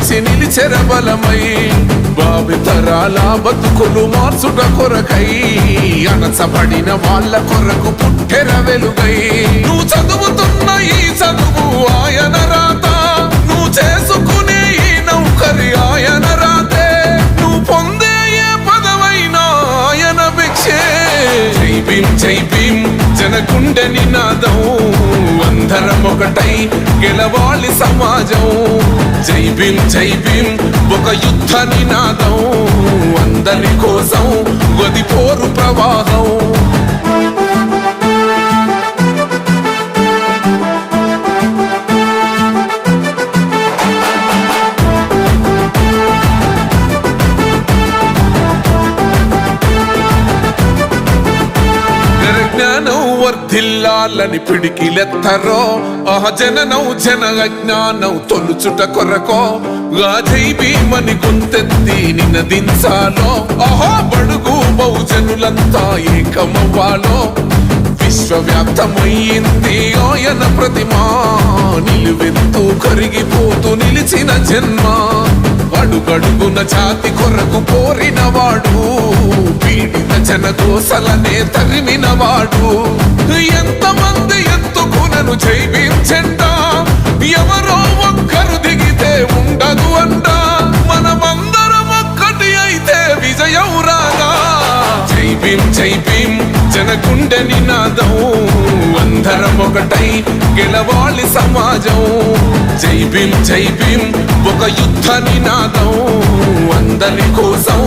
వచ్చి నిలిచెర బలమై భావితరాల బతుకులు మార్చుట కొరకై అణచబడిన వాళ్ళ కొరకు పుట్టెర వెలుగై నువ్వు చదువుతున్న ఈ చదువు ఆయన రాత నువ్వు చేసుకునే ఈ నౌకరి ఆయన రాతే నువ్వు పొందే ఏ పదవైనా ఆయన భిక్షే జై భీం జనగుండె నినాదం అందరం ఒకటై గెలవాలి సమాజం జై భీం ఒక యుద్ధ నినాదం అందరి కోసం గది పోరు ప్రవాహం వర్ధిల్లాలని పిడికిలెత్తరో జననం జన అజ్ఞానం తొలుచుట కొరకో జై భీమని గొంతెత్తి నినదించాలో బడుగు బహుజనులంతా ఏకమవ్వాలో విశ్వవ్యాప్తమయ్యింది ఆయన ప్రతిమా నిలువెత్తు కరిగిపోతూ నిలిచిన జన్మ అడుగడుగున జాతి కొరకు పోరినవాడు పీడిత జనగోసలనే తరిమినవాడు ఎంతమంది ఎత్తుకునను జై భీం జెండా ఎవరో ఒక్కరు దిగితే ఉండదు అంట మనమందరం ఒక్కటి అయితే విజయం రాగా జై భీం జనగుండె నినాదం అందరం ఒకటై గెలవాలి సమాజం జై భీం ఒక యుద్ధ నినాదం అందరి కోసం